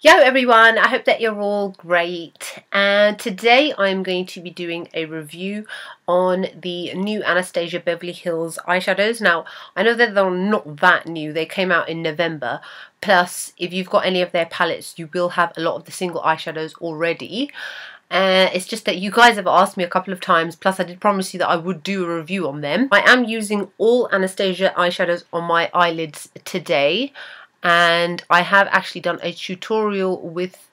Yo everyone, I hope that you're all great, and today I'm going to be doing a review on the new Anastasia Beverly Hills eyeshadows. Now, I know that they're not that new, they came out in November, plus if you've got any of their palettes you will have a lot of the single eyeshadows already. It's just that you guys have asked me a couple of times, plus I did promise you that I would do a review on them. I am using all Anastasia eyeshadows on my eyelids today. And I have actually done a tutorial with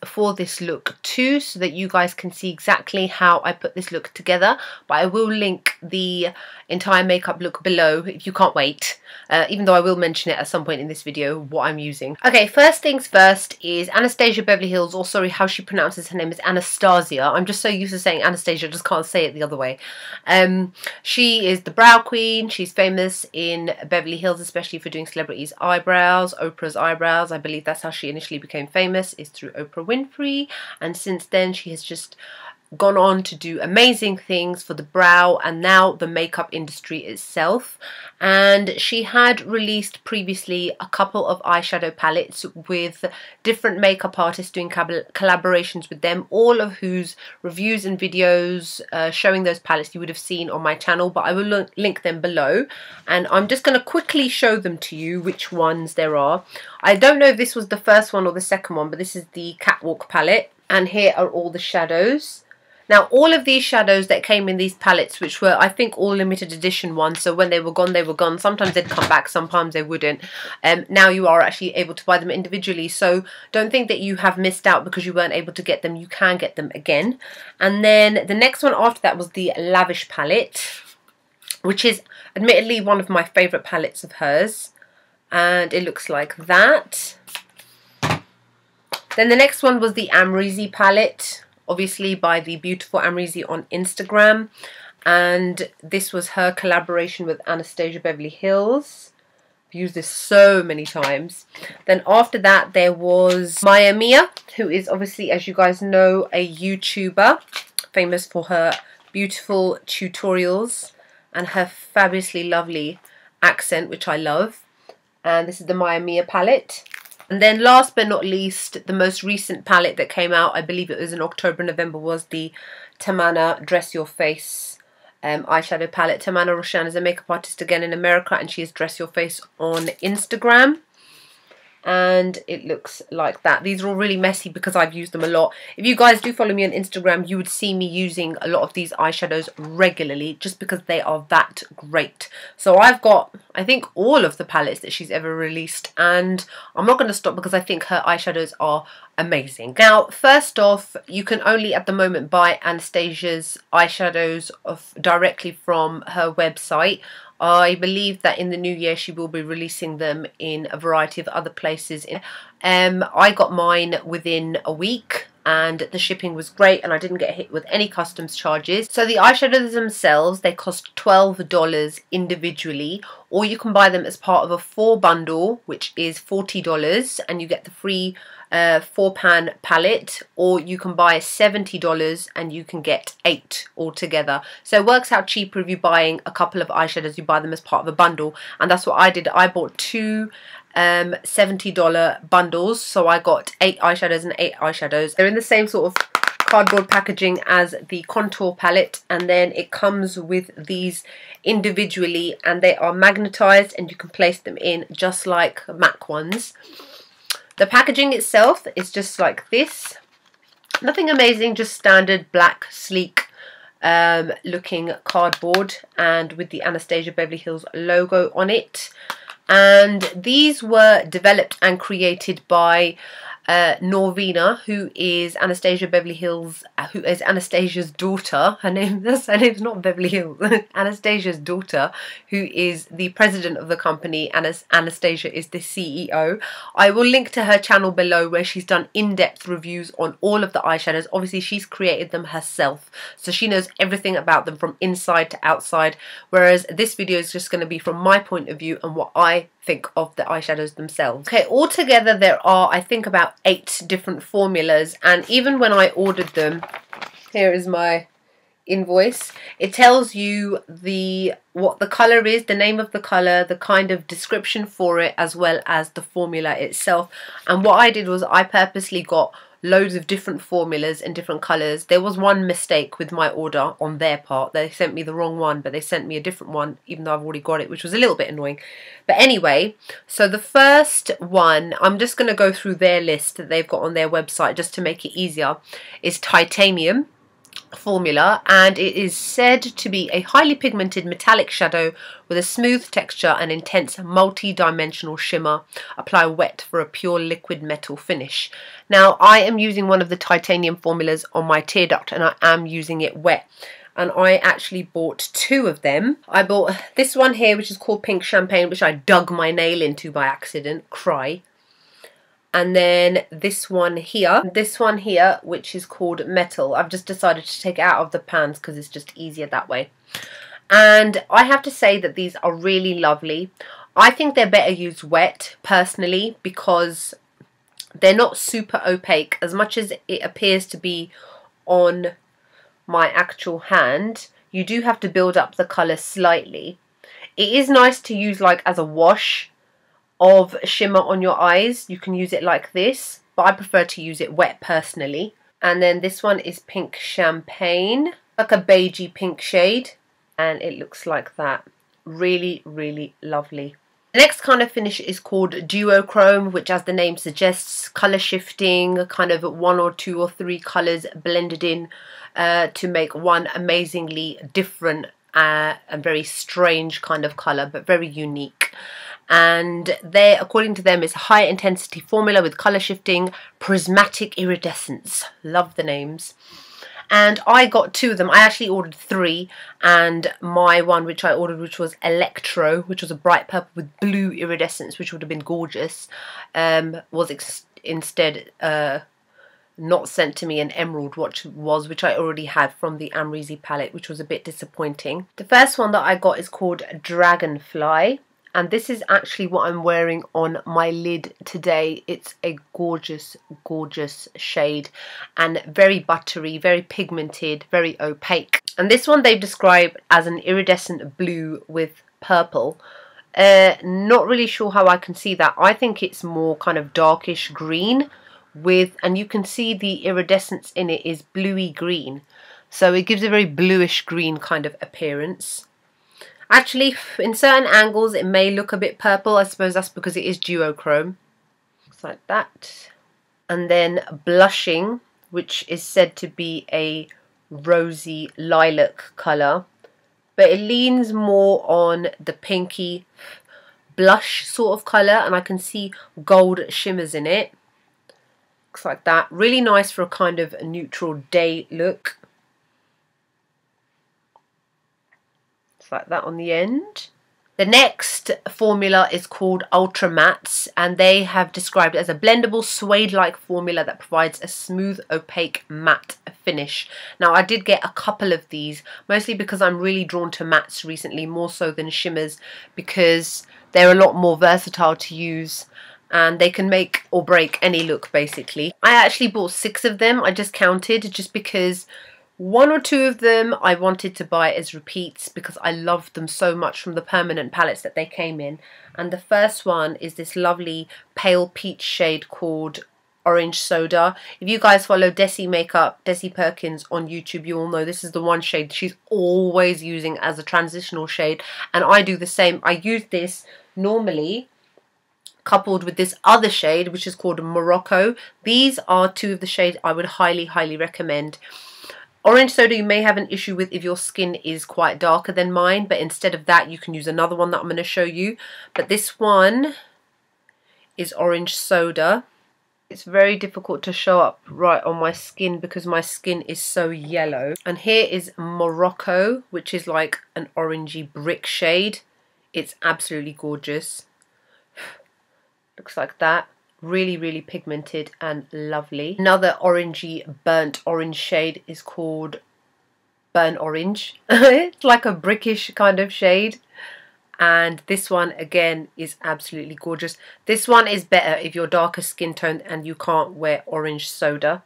for this look too, so that you guys can see exactly how I put this look together. But I will link the entire makeup look below if you can't wait, even though I will mention it at some point in this video what I'm using. Okay, first things first is Anastasia Beverly Hills, or sorry, how she pronounces her name is Anastasia. I'm just so used to saying Anastasia, I just can't say it the other way. She is the brow queen. She's famous in Beverly Hills, especially for doing celebrities' eyebrows, Oprah's eyebrows. I believe that's how she initially became famous, is through Oprah Winfrey, and since then she has just gone on to do amazing things for the brow and now the makeup industry itself. And she had released previously a couple of eyeshadow palettes with different makeup artists, doing collaborations with them, all of whose reviews and videos showing those palettes you would have seen on my channel, but I will link them below. And I'm just going to quickly show them to you, which ones there are. I don't know if this was the first one or the second one, but this is the Catwalk palette, and here are all the shadows. Now, all of these shadows that came in these palettes, which were, I think, all limited edition ones, so when they were gone, they were gone. Sometimes they'd come back, sometimes they wouldn't. Now you are actually able to buy them individually, so don't think that you have missed out because you weren't able to get them. You can get them again. And then the next one after that was the Lavish Palette, which is admittedly one of my favourite palettes of hers. And it looks like that. Then the next one was the Amrezy Palette, obviously by the beautiful Amrezy on Instagram, and this was her collaboration with Anastasia Beverly Hills. I've used this so many times. Then after that there was Maya Mia, who is obviously, as you guys know, a YouTuber famous for her beautiful tutorials and her fabulously lovely accent, which I love. And this is the Maya Mia palette. And then last but not least, the most recent palette that came out, I believe it was in October, November, was the Tamana Dress Your Face eyeshadow palette. Tamana Roshan is a makeup artist again in America, and she is Dress Your Face on Instagram. And it looks like that. These are all really messy because I've used them a lot. If you guys do follow me on Instagram, you would see me using a lot of these eyeshadows regularly just because they are that great. So I've got, I think, all of the palettes that she's ever released, and I'm not going to stop because I think her eyeshadows are amazing. Now, first off, you can only at the moment buy Anastasia's eyeshadows directly from her website. I believe that in the new year she will be releasing them in a variety of other places. I got mine within a week and the shipping was great, and I didn't get hit with any customs charges. So the eyeshadows themselves, they cost $12 individually, or you can buy them as part of a 4 bundle, which is $40, and you get the free 4-pan palette, or you can buy $70 and you can get 8 altogether. So it works out cheaper if you're buying a couple of eyeshadows, you buy them as part of a bundle, and that's what I did. I bought 2 $70 bundles, so I got 8 eyeshadows and 8 eyeshadows. They're in the same sort of cardboard packaging as the contour palette, and then it comes with these individually, and they are magnetized and you can place them in just like MAC ones. The packaging itself is just like this. Nothing amazing, just standard black, sleek looking cardboard, and with the Anastasia Beverly Hills logo on it. And these were developed and created by Norvina, who is Anastasia Beverly Hills, who is Anastasia's daughter. Her name's not Beverly Hills. Anastasia's daughter, who is the president of the company, and Anastasia is the CEO. I will link to her channel below where she's done in-depth reviews on all of the eyeshadows. Obviously, she's created them herself, so she knows everything about them from inside to outside, whereas this video is just going to be from my point of view and what I think of the eyeshadows themselves. Okay, altogether there are, I think, about 8 different formulas, and even when I ordered them, here is my invoice. It tells you what the color is, the name of the color, the kind of description for it, as well as the formula itself. And what I did was I purposely got loads of different formulas in different colors. There was one mistake with my order on their part. They sent me the wrong one, but they sent me a different one even though I've already got it, which was a little bit annoying. But anyway, so the first one, I'm just going to go through their list that they've got on their website just to make it easier, is Titanium Formula, and it is said to be a highly pigmented metallic shadow with a smooth texture and intense multi-dimensional shimmer. Apply wet for a pure liquid metal finish. Now I am using one of the Titanium formulas on my tear duct, and I am using it wet, and I actually bought two of them. I bought this one here, which is called Pink Champagne, which I dug my nail into by accident, cry. And then this one here, which is called Metal. I've just decided to take it out of the pans because it's just easier that way. And I have to say that these are really lovely. I think they're better used wet, personally, because they're not super opaque. As much as it appears to be on my actual hand, you do have to build up the colour slightly. It is nice to use like as a wash of shimmer on your eyes. You can use it like this, but I prefer to use it wet personally. And then this one is Pink Champagne, like a beigey pink shade, and it looks like that. Really, really lovely. The next kind of finish is called Duochrome, which, as the name suggests, color shifting, kind of 1 or 2 or 3 colors blended in to make one amazingly different and very strange kind of color, but very unique. And they, according to them, is a high intensity formula with color shifting, prismatic iridescence. Love the names. And I got 2 of them. I actually ordered 3, and my one which I ordered, which was Electro, which was a bright purple with blue iridescence, which would have been gorgeous, was instead not sent to me an emerald, which I already had from the Amrezy palette, which was a bit disappointing. The first one that I got is called Dragonfly. And this is actually what I'm wearing on my lid today. It's a gorgeous, gorgeous shade, and very buttery, very pigmented, very opaque. And this one they've described as an iridescent blue with purple. Not really sure how I can see that. I think it's more kind of darkish green and you can see the iridescence in it is bluey green. So it gives a very bluish green kind of appearance. Actually, in certain angles, it may look a bit purple. I suppose that's because it is duochrome. Looks like that. And then blushing, which is said to be a rosy lilac colour. But it leans more on the pinky blush sort of colour. And I can see gold shimmers in it. Looks like that. Really nice for a kind of neutral day look. Like that on the end. The next formula is called Ultra Mattes, and they have described it as a blendable suede-like formula that provides a smooth, opaque matte finish. Now I did get a couple of these, mostly because I'm really drawn to mattes recently, more so than shimmers, because they're a lot more versatile to use and they can make or break any look basically. I actually bought 6 of them. I just counted just because 1 or 2 of them I wanted to buy as repeats because I loved them so much from the permanent palettes that they came in. And the first one is this lovely pale peach shade called Orange Soda. If you guys follow Desi Makeup, Desi Perkins on YouTube, you all know this is the one shade she's always using as a transitional shade. And I do the same. I use this normally coupled with this other shade, which is called Morocco. These are 2 of the shades I would highly, highly recommend. Orange Soda you may have an issue with if your skin is quite darker than mine, but instead of that you can use another one that I'm going to show you. But this one is Orange Soda. It's very difficult to show up right on my skin because my skin is so yellow. And here is Morocco, which is like an orangey brick shade. It's absolutely gorgeous. Looks like that. Really, really pigmented and lovely. Another orangey burnt orange shade is called Burnt Orange. It's like a brickish kind of shade. And this one again is absolutely gorgeous. This one is better if you're darker skin tone and you can't wear Orange Soda.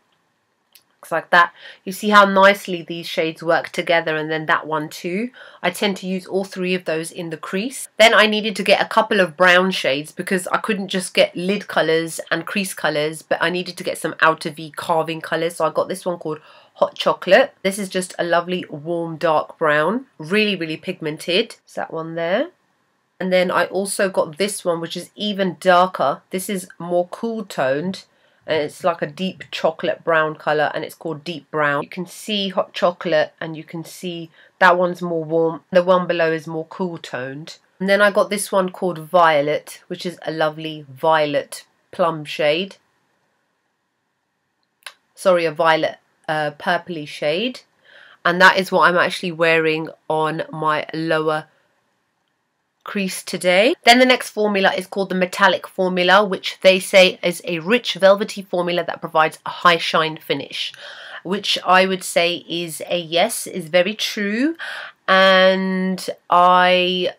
Looks like that. You see how nicely these shades work together, and then that one too. I tend to use all three of those in the crease. Then I needed to get a couple of brown shades because I couldn't just get lid colours and crease colours, but I needed to get some outer V carving colours. So I got this one called Hot Chocolate. This is just a lovely warm dark brown, really, really pigmented. It's that one there. And then I also got this one, which is even darker. This is more cool toned. And it's like a deep chocolate brown colour, and it's called Deep Brown. You can see Hot Chocolate, and you can see that one's more warm. The one below is more cool toned. And then I got this one called Violet, which is a lovely violet plum shade. Sorry, a violet purpley shade. And that is what I'm actually wearing on my lower crease today. Then the next formula is called the Metallic Formula, which they say is a rich velvety formula that provides a high shine finish, which I would say is a yes, is very true. And I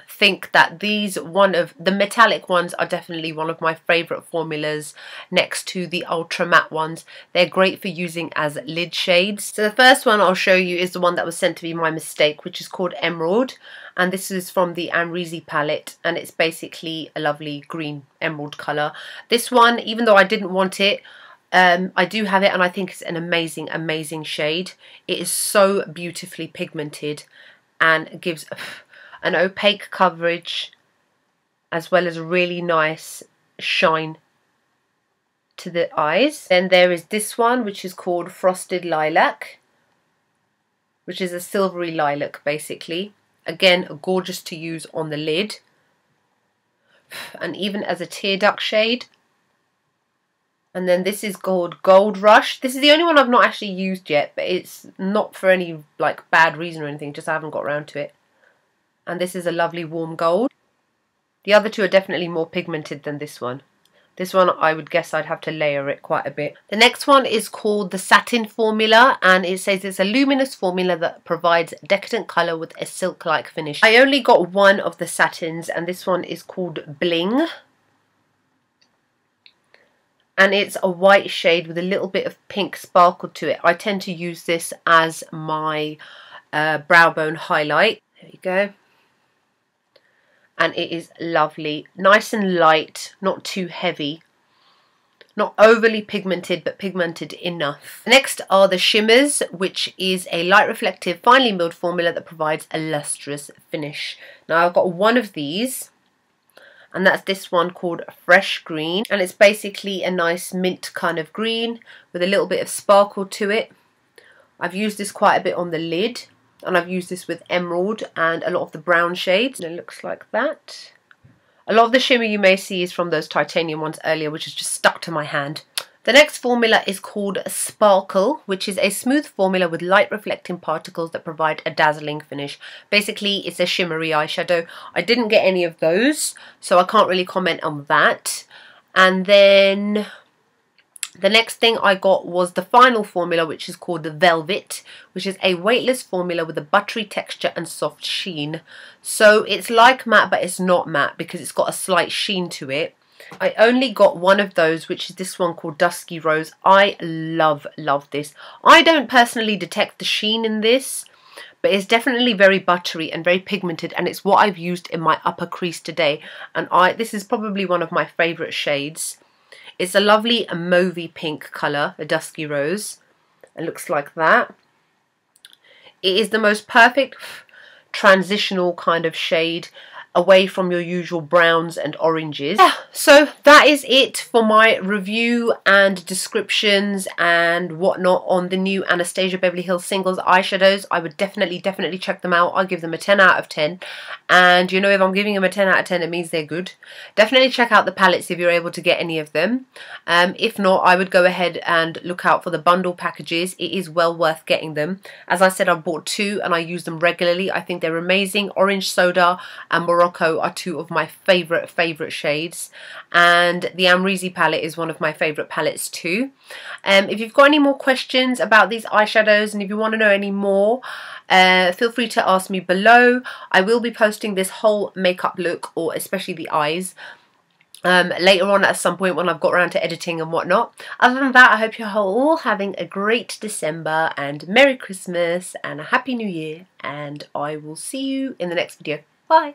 think that these, one of the metallic ones, are definitely one of my favorite formulas next to the ultra matte ones. They're great for using as lid shades. So the first one I'll show you is the one that was sent to me by mistake, which is called Emerald, and this is from the Amrezy palette, and it's basically a lovely green emerald color. This one, even though I didn't want it, I do have it, and I think it's an amazing, amazing shade. It is so beautifully pigmented and gives an opaque coverage as well as a really nice shine to the eyes. Then there is this one, which is called Frosted Lilac, which is a silvery lilac basically. Again, gorgeous to use on the lid and even as a tear duct shade. And then this is called Gold Rush. This is the only one I've not actually used yet, but it's not for any like bad reason or anything, just I haven't got around to it. And this is a lovely warm gold. The other two are definitely more pigmented than this one. This one, I would guess I'd have to layer it quite a bit. The next one is called the Satin Formula, and it says it's a luminous formula that provides decadent colour with a silk-like finish. I only got one of the satins, and this one is called Bling. And it's a white shade with a little bit of pink sparkle to it. I tend to use this as my brow bone highlight. There you go. And it is lovely, nice and light, not too heavy, not overly pigmented, but pigmented enough. Next are the Shimmers, which is a light reflective, finely milled formula that provides a lustrous finish. Now I've got one of these, and that's this one called Fresh Green, and it's basically a nice mint kind of green with a little bit of sparkle to it. I've used this quite a bit on the lid, and I've used this with emerald and a lot of the brown shades, and it looks like that. A lot of the shimmer you may see is from those titanium ones earlier, which is just stuck to my hand. The next formula is called Sparkle, which is a smooth formula with light reflecting particles that provide a dazzling finish. Basically, it's a shimmery eyeshadow. I didn't get any of those, so I can't really comment on that. And then the next thing I got was the final formula, which is called the Velvet, which is a weightless formula with a buttery texture and soft sheen. So it's like matte, but it's not matte because it's got a slight sheen to it. I only got one of those, which is this one called Dusky Rose. I love this. I don't personally detect the sheen in this, but it's definitely very buttery and very pigmented, and it's what I've used in my upper crease today. And this is probably one of my favourite shades. It's a lovely mauvey pink colour, a Dusky Rose. It looks like that. It is the most perfect transitional kind of shade away from your usual browns and oranges. Yeah, so that is it for my review and descriptions and whatnot on the new Anastasia Beverly Hills Singles eyeshadows. I would definitely check them out. I'll give them a 10 out of 10. And you know, if I'm giving them a 10 out of 10, it means they're good. Definitely check out the palettes if you're able to get any of them. If not, I would go ahead and look out for the bundle packages. It is well worth getting them. As I said, I bought two and I use them regularly. I think they're amazing. Orange Soda and Morocco are two of my favourite shades, and the Amrezy palette is one of my favourite palettes too. If you've got any more questions about these eyeshadows, and if you want to know any more, feel free to ask me below. I will be posting this whole makeup look, or especially the eyes, later on at some point when I've got around to editing and whatnot. Other than that, I hope you're all having a great December and Merry Christmas and a Happy New Year, and I will see you in the next video. Bye!